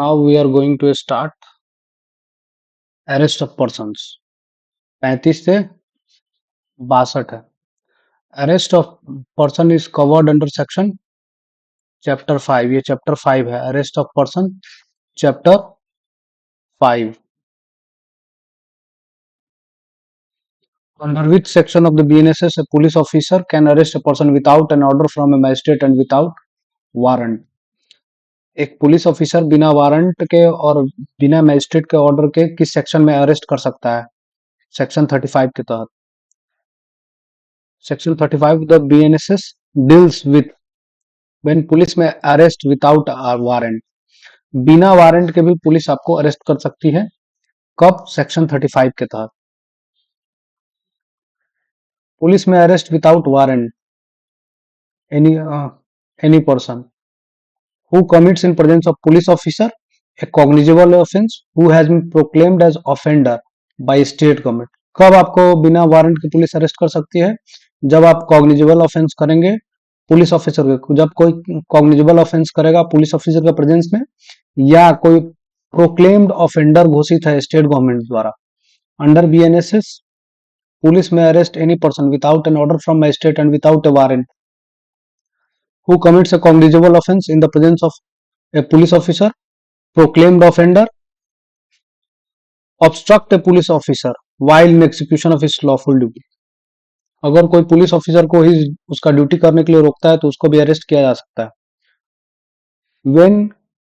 Now we are going to start arrest of persons. 35 से 62 है. Arrest of person is covered under section chapter 5. ये chapter 5 है. Arrest of person chapter 5. Under which section of the BNSS a police officer can arrest a person without an order from a magistrate and without warrant. एक police officer बिना warrant के और बिना magistrate के order के किस section में arrest कर सकता है? सेक्शन 35 के तहत. Section 35 of the BNSS deals with when police में अरेस्ट विदाउट वारंट. बिना वारंट के भी पुलिस आपको अरेस्ट कर सकती है. कब? सेक्शन 35 के तहत. पुलिस में arrest without warrant any person who commits in presence of police officer a cognizable offense who has been proclaimed as offender by state government. कब आपको बिना वारंट के पुलिस अरेस्ट कर सकती है? जब आप कॉग्निजेबल ऑफेंस करेंगे पुलिस ऑफिसर को. जब कोई कॉग्निजेबल ऑफेंस करेगा पुलिस ऑफिसर के प्रेजेंस में या कोई प्रोक्लेम्ड ऑफेंडर घोषित है स्टेट गवर्नमेंट द्वारा. अंडर बीएनएसएस पुलिस में arrest any person without an order from magistrate and without A warrant who commits a cognizable offense in the presence of a police officer, proclaimed offender, obstruct a police officer while in execution of his lawful duty. अगर कोई police officer को ही उसका duty करने के लिए रोकता है तो उसको भी अरेस्ट किया जा सकता है. When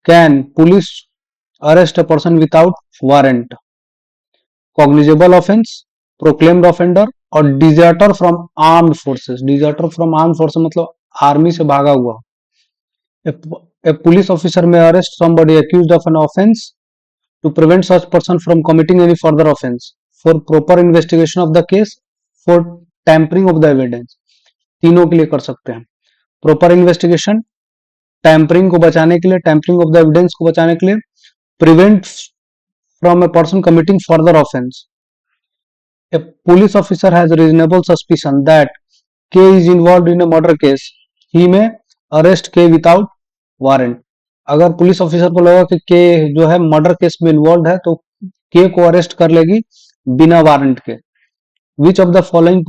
can police arrest a person without warrant? Cognizable offense, proclaimed offender और deserter from armed forces. Deserter from armed forces मतलब आर्मी से भागा हुआ. A police officer may arrest somebody accused of an offense to prevent such person from committing any further offense, for proper investigation of the case, for tampering of the evidence. तीनों के लिए कर सकते हैं. Proper investigation, tampering को बचाने के लिए, टैंपरिंग ऑफ द एविडेंस को बचाने के लिए, prevent from a person committing further offence. A police officer has a reasonable suspicion that K is involved in a murder case. He may arrest K without warrant. अगर police officer को लगा कि के जो है मर्डर केस में involve है तो के को अरेस्ट कर लेगी बिना वारंट के. Which of the following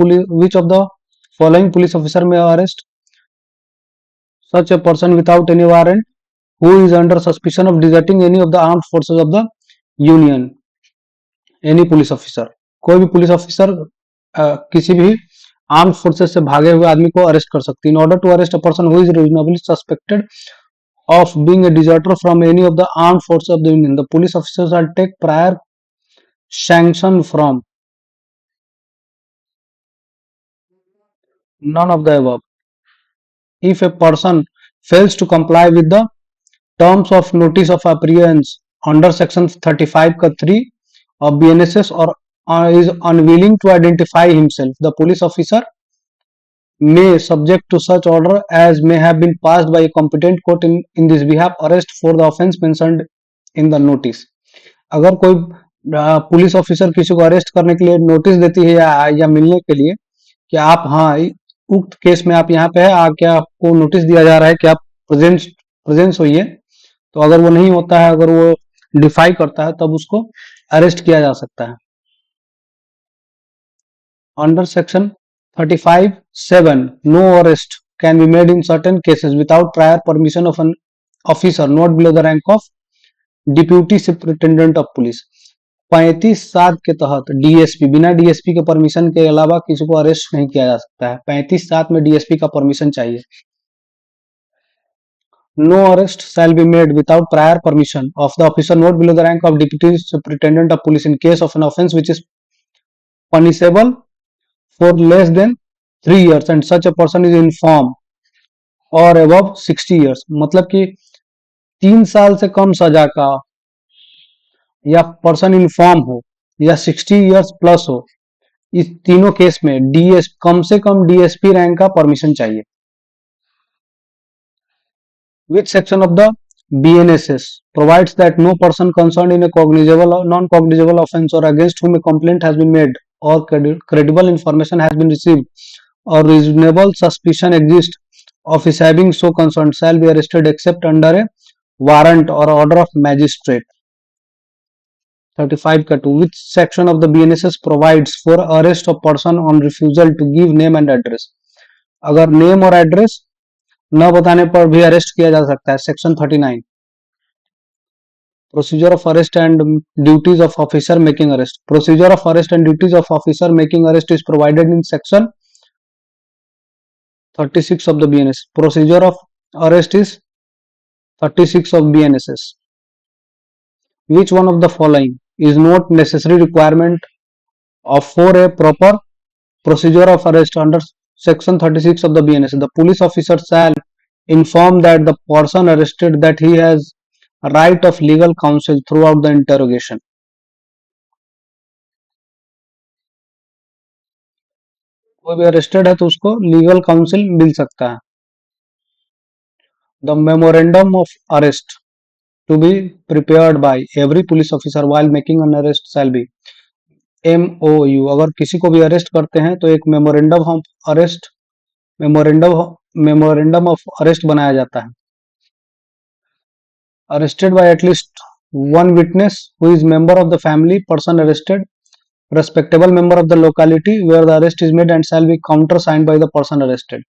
police officer may arrest such a person without any warrant who is under suspicion of deserting any of the armed forces of the union? Any police officer, कोई भी police officer किसी भी armed forces से भागे हुए आदमी को arrest कर सकती है. In order to arrest a person who is reasonably suspected of being a deserter from any of the armed forces of the union, the police officers shall take prior sanction from none of the above. If a person fails to comply with the terms of notice of appearance under section 35 का 3 of BNSS or is unwilling to identify himself, the police officer may, subject to such order as may have been passed by a competent court in this behalf, arrest for the offence mentioned in the notice. अगर कोई police officer किसी को arrest करने के लिए notice देती है या मिलने के लिए कि आप हाँ उक्त केस में आप यहाँ पे है आके आपको नोटिस दिया जा रहा है कि आप प्रेजेंस होइए, तो अगर वो नहीं होता है, अगर वो डिफाई करता है तब उसको अरेस्ट किया जा सकता है. Under section 35(7) no arrest can be made in certain cases without prior permission of an officer not below the rank of deputy superintendent of police. 35(7) के तहत डीएसपी बिना डीएसपी के परमिशन के अलावा किसी को अरेस्ट नहीं किया जा सकता है. 35(7) में डीएसपी का परमिशन चाहिए. No arrest shall be made without prior permission of the officer not below the rank of deputy superintendent of police in case of an offence which is punishable for less than 3 years and such a person is infirm or above 60 years. मतलब कि 3 साल से कम सजा का या person inform हो या 60 years plus हो, इस तीनों केस में कम से कम डीएसपी रैंक का परमिशन चाहिए. Which section of the BNSS provides that no person concerned in a cognizable or non-cognizable offence or against whom a complaint has been made or credible information has been received or reasonable suspicion exists of his having so concerned shall be arrested except under a warrant or order of magistrate. 35 का 2, which section of the BNSS provides for arrest of person on refusal to give name and address. अगर name और address न बताने पर भी arrest किया जा सकता है, section 39. Procedure of arrest and duties of officer making arrest. Procedure of arrest and duties of officer making arrest is provided in section 36 of the BNSS. Procedure of arrest is 36 of BNSS. Which one of the following is not necessary requirement of for a proper procedure of arrest under section 36 of the BNSS? The police officer shall inform that the person arrested that he has a right of legal counsel throughout the interrogation. कोई भी arrested है तो उसको legal council मिल सकता है. The memorandum of arrest to be prepared by every police officer while making an arrest shall be MOU. अगर किसी को भी अरेस्ट करते हैं तो एक मेमोरेंडम ऑफ अरेस्ट बनाया जाता है. Arrested bye at least one witness who is member of the family person arrested, respectable member of the locality where the arrest is made and shall be countersigned by the person arrested.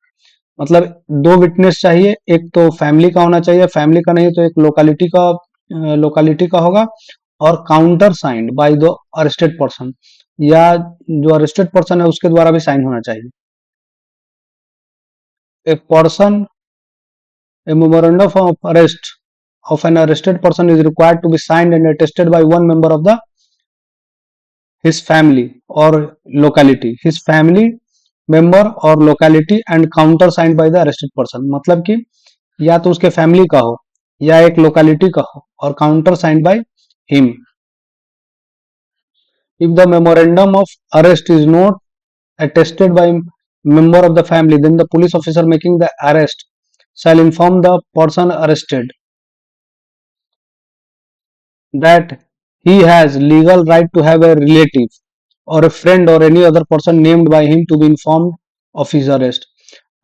मतलब दो witness चाहिए, एक तो family का होना चाहिए, family का नहीं तो एक लोकालिटी का होगा, और counter signed by the arrested person, या जो अरेस्टेड पर्सन है उसके द्वारा भी साइन होना चाहिए. A person A memorandum of arrest of an arrested person is required to be signed and attested by one member of his family or locality. His family member or locality and countersigned by the arrested person. मतलब कि या तो उसके family का हो या एक locality का हो और counter signed by him. If the memorandum of arrest is not attested by member of the family, then the police officer making the arrest shall inform the person arrested that he has legal right to have a relative or a friend or any other person named by him to be informed of his arrest.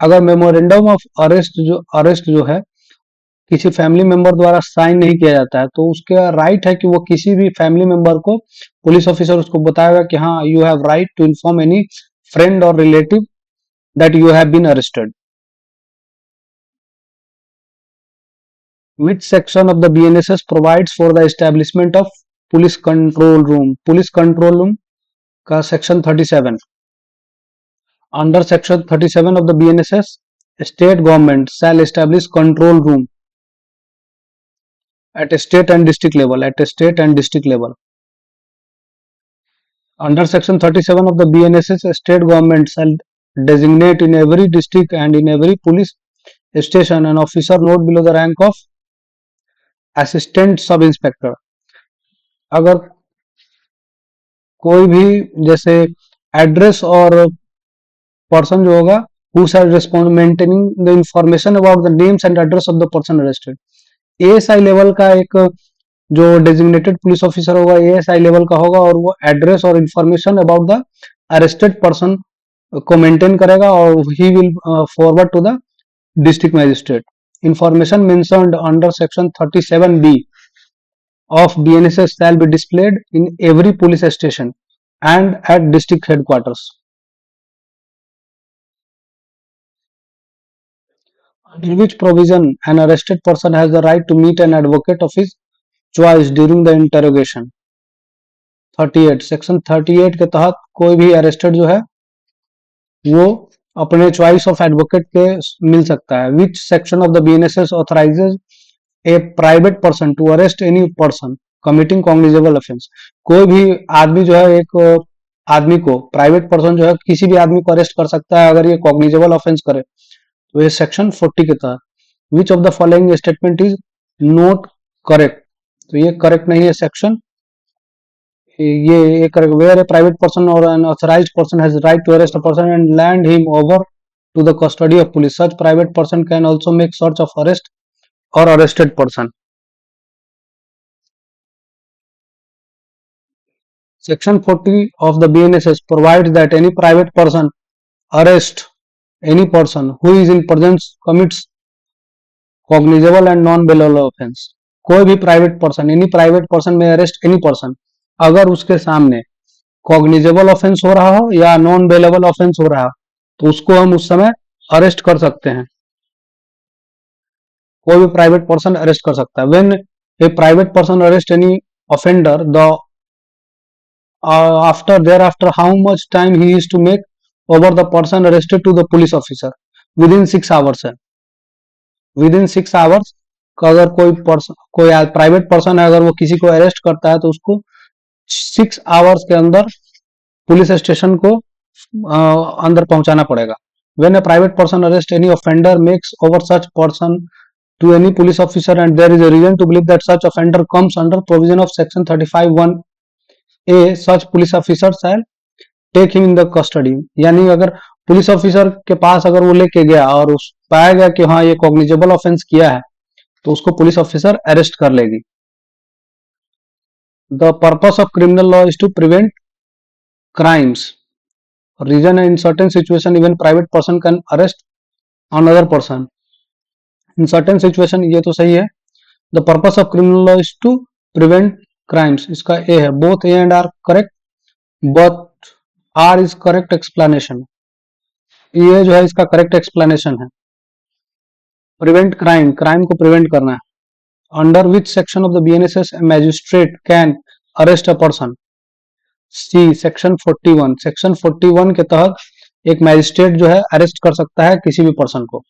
अगर memorandum of arrest जो है किसी family member द्वारा sign नहीं किया जाता है तो उसका राइट है कि वो किसी भी फैमिली मेंबर को, पुलिस ऑफिसर उसको बताएगा कि हाँ, you have right to inform any friend और relative that you have been arrested. Which section of the BNSS provides for the establishment of police control room? Police control room का section 37. Under section 37 of the BNSS, state government shall establish control room at state and district level. Under section 37 of the BNSS, state government shall designate in every district and in every police station an officer not below the rank of assistant sub inspector. अगर कोई भी जैसे address और person जो होगा who shall respond maintaining the information about the names and address of the person arrested. ASI level का एक जो डेजिग्नेटेड पुलिस ऑफिसर होगा ASI लेवल का होगा और वो एड्रेस और information about the arrested person को मेंटेन करेगा और he will forward to the district magistrate. Information mentioned under section 37B of BNSS shall be displayed in every police station and at district headquarters. Under which provision an arrested person has the right to meet an advocate of his choice during the interrogation? 38. Section 38 के तहत कोई भी arrested जो है वो अपने choice of advocate के मिल सकता है. Which section of the BNSS authorises a private person to arrest any person committing cognizable offence. कोई भी आदमी जो है एक आदमी को, प्राइवेट पर्सन जो है किसी भी आदमी को अरेस्ट कर सकता है अगर ये कॉग्निजेबल ऑफेंस करे, तो ये सेक्शन 40 के तहत. Which of the following statement is not correct? तो ये करेक्ट नहीं है सेक्शन. ये correct. Where a private person और an authorised person has right to arrest a person and hand him over to the custody of police, such private person can also make search of arrest or arrested person. Section 40 of the BNSS provides that any private person arrest any person who is in presence commits cognizable and non bailable offence, कोई भी private person, any private person में arrest any person अगर उसके सामने cognizable offence हो रहा हो या नॉन बेलेबल ऑफेंस हो रहा हो तो उसको हम उस समय अरेस्ट कर सकते हैं। कोई भी प्राइवेट पर्सन अरेस्ट कर सकता है। When A private person arrest any offender the after thereafter how much time he is to make over the person arrested to the police officer within 6 hours है। Within 6 hours का अगर कोई private person है अगर वो किसी को arrest करता है तो उसको 6 आवर्स के अंदर पुलिस स्टेशन को अंदर पहुंचाना पड़ेगा। When a private person arrest any offender makes over such person to any police officer and there is a reason to believe that such offender comes under provision of section 35(1)(a), such police officer shall take him in the custody। यानी अगर police officer के पास अगर वो लेके गया और उस पाया गया कि हाँ ये कॉग्निजेबल ऑफेंस किया है तो उसको पुलिस ऑफिसर अरेस्ट कर लेगी। The purpose of criminal law is to prevent crimes, reason in certain situation even private person can arrest another person in certain situation, ये तो सही है। The purpose of criminal law is to prevent crimes, इसका A है। Both A and R correct but R is correct explanation, ये जो है इसका करेक्ट एक्सप्लेनेशन है। प्रिवेंट क्राइम, क्राइम को प्रिवेंट करना है। Under which section of the BNSS magistrate can arrest a person, C section 41। Section 41 के तहत एक मैजिस्ट्रेट जो है अरेस्ट कर सकता है किसी भी पर्सन को।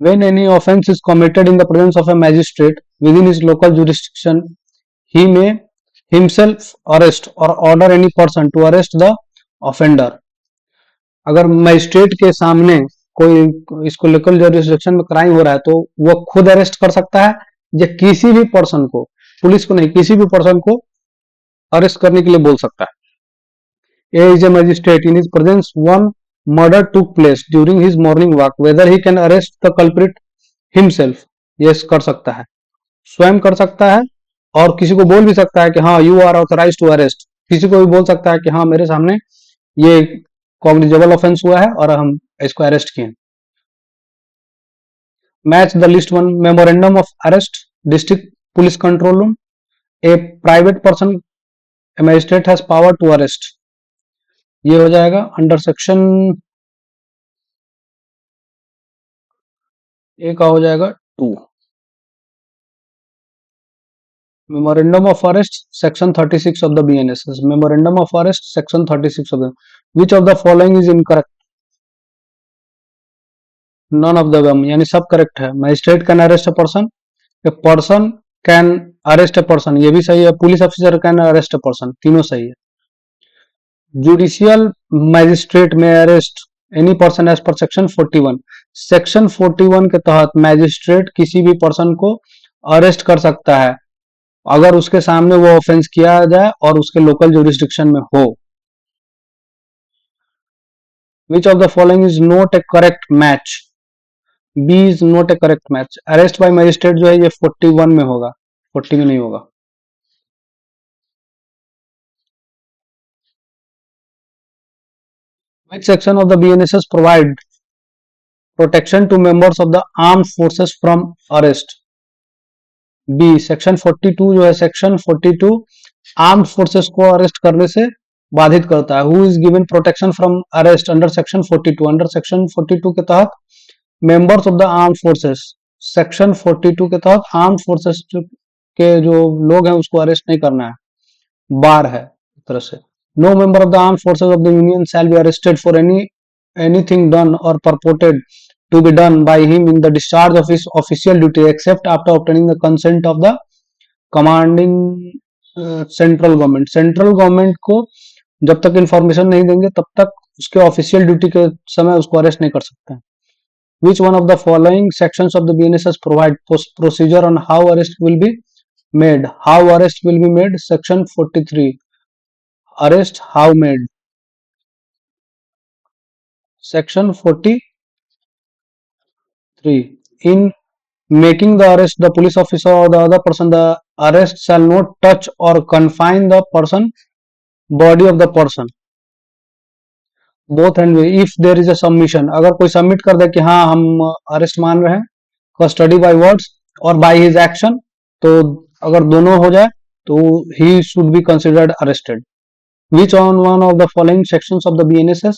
When any offence is committed in the presence of a magistrate within his local jurisdiction, he may himself arrest or order any person to arrest the offender। अगर मजिस्ट्रेट के सामने कोई इसको लोकल जुरिस्डिक्शन में crime हो रहा है तो वो खुद अरेस्ट कर सकता है या किसी भी पर्सन को, पुलिस को नहीं, किसी भी पर्सन को अरेस्ट करने के लिए बोल सकता है। A is a magistrate in his presence one murder took place during his morning walk, whether he can arrest the culprit himself, yes कर सकता है, स्वयं कर सकता है और किसी को बोल भी सकता है कि हाँ you are authorize to arrest, किसी को भी बोल सकता है कि हाँ मेरे सामने ये कॉग्निजेबल ऑफेंस हुआ है और हम इसको अरेस्ट किए। Match the list one, memorandum of arrest, district police control room, a private person, a magistrate has power to arrest, ये हो जाएगा अंडर सेक्शन ए का हो जाएगा 2। Memorandum of arrest section 36 of the BNSS, memorandum of arrest section 36 of the, which of the following is incorrect, none of the above, यानी सब correct है। Magistrate can arrest a person can arrest a person, ये भी सही है। Police officer can arrest a person, तीनों सही है। Judicial magistrate may arrest any person as per section 41, section 41 के तहत मैजिस्ट्रेट किसी भी पर्सन को अरेस्ट कर सकता है अगर उसके सामने वो ऑफेंस किया जाए और उसके लोकल जुरिस्डिक्शन में हो। Which of the following is not a correct match, B is not a correct match. Arrest by magistrate जो है ये 41 में होगा, 40 में नहीं होगा। Which section of the BNSS provide protection to members of the armed forces from arrest? B section 42 जो है, सेक्शन 42 आर्म्ड फोर्सेस को अरेस्ट करने से बाधित करता है। Who is given protection from arrest under section 42, under section 42 के तहत members of the armed forces, section 42 के तहत आर्म्ड फोर्सेस के जो लोग हैं उसको अरेस्ट नहीं करना है, बार है एक तरह से। No member of the armed forces of the union shall be arrested for anything done or purported to be done by him in the discharge of his official duty except after obtaining the consent of the commanding central government। Central government को जब तक information नहीं देंगे तब तक उसके official duty के समय उसको अरेस्ट नहीं कर सकते हैं। Which one of the following sections of the BNSS provide procedure on how arrest will be made? How arrest will be made? Section 43, arrest how made, section 43, in making the arrest the police officer or the other person, the arrest shall not touch or confine the person, body of the person, both and if there is a submission, अगर कोई submit कर दे कि हाँ हम arrest मान रहे हैं, custody by words और बाय हिज एक्शन, तो अगर दोनों हो जाए तो he should be considered arrested. Which on one of the following sections of the BNSS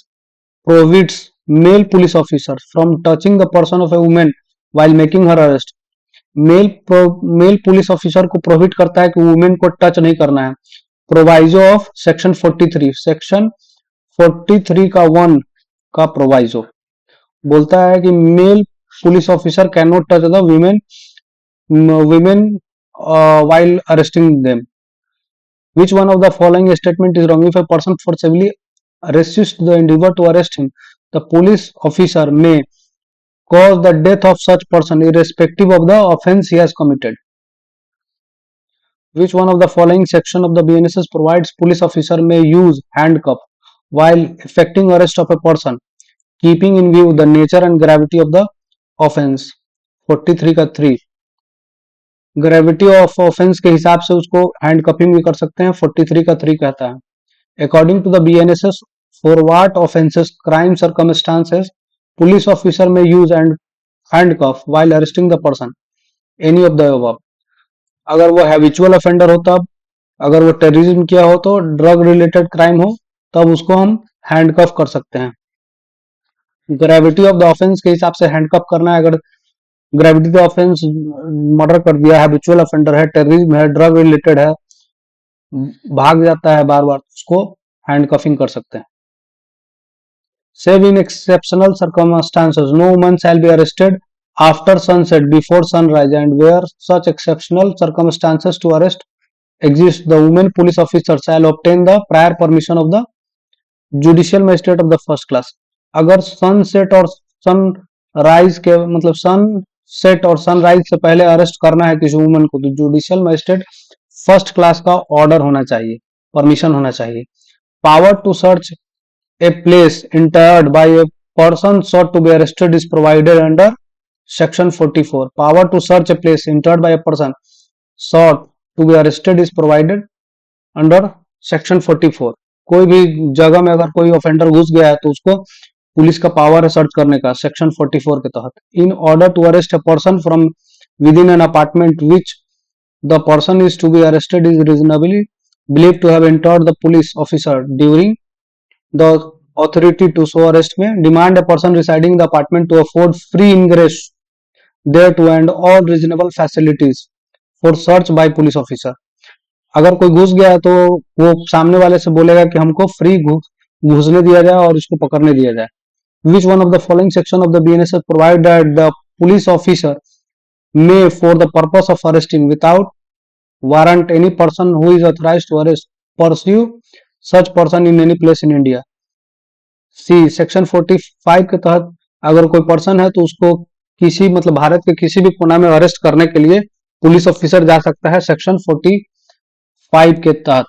prohibits male police officers from touching the person of a woman while making her arrest? Male police officer को prohibit करता है कि women को touch नहीं करना है. Proviso of section 43, section 43 का 1 का प्रोवाइजो बोलता है कि male police officer can not touch the women while arresting them. Which one of the following statement is wrong? If a person forcibly resists the endeavor to arrest him, the police officer may cause the death of such person irrespective of the offense he has committed. Which one of the following section of the BNSS provides police officer may use handcuff while effecting arrest of a person, keeping in view the nature and gravity of the offense? 43 का 3. Gravity of offence के हिसाब से उसको hand cupping भी कर सकते हैं. 43 का 3 कहता है according to the BNSS for what offences crime circumstances police officer में use and handcuff while arresting the person, any of the above. अगर वो हैबिचुअल ऑफेंडर हो तब, अगर वो टेररिज्म किया हो तो, ड्रग रिलेटेड क्राइम हो तब उसको हम हैंडकफ कर सकते हैं. ग्रेविटी ऑफ द ऑफेंस के हिसाब से हैंडकफ करना है. अगर ग्रेविटी ऑफ ऑफेंस मर्डर कर दिया, हैबिचुअल ऑफेंडर है, टेररिज्म है, ड्रग रिलेटेड है, भाग जाता है बार बार, उसको हैंडकफिंग कर सकते हैं. Save in exceptional circumstances, no woman shall be arrested after sunset before sunrise, and where such exceptional circumstances to arrest exist, the women police officer shall obtain the prior permission of the judicial magistrate of the first class. अगर sunset और sunrise के मतलब sunset और sunrise से पहले arrest करना है किसी वुमन को, तो जुडिशियल मजिस्ट्रेट फर्स्ट क्लास का ऑर्डर होना चाहिए, परमिशन होना चाहिए. Power to search a place entered by a person sought to be arrested is provided under section 44. Power to search a place entered by a person sought to be arrested is provided under section 44. कोई भी जगह में अगर कोई offender घुस गया है तो उसको पुलिस का पावर है सर्च करने का, सेक्शन 44 के तहत. In order to arrest a person from within an apartment which the person is to be arrested is reasonably believed to have entered the police officer during the authority to so arrest may demand a person residing in the apartment to afford free ingress thereto and all reasonable facilities for search by police officer. अगर कोई घुस गया है तो वो सामने वाले से बोलेगा कि हमको फ्री घुसने दिया जाए और इसको पकड़ने दिया जाए. Which one of the following section of the BNSS provide that the police officer may for the purpose of arresting without warrant any person who is authorized to arrest pursue such person in any place in India? C section 45 के तहत अगर कोई person है तो उसको किसी मतलब भारत के किसी भी कोना में अरेस्ट करने के लिए पुलिस ऑफिसर जा सकता है सेक्शन 45 के तहत.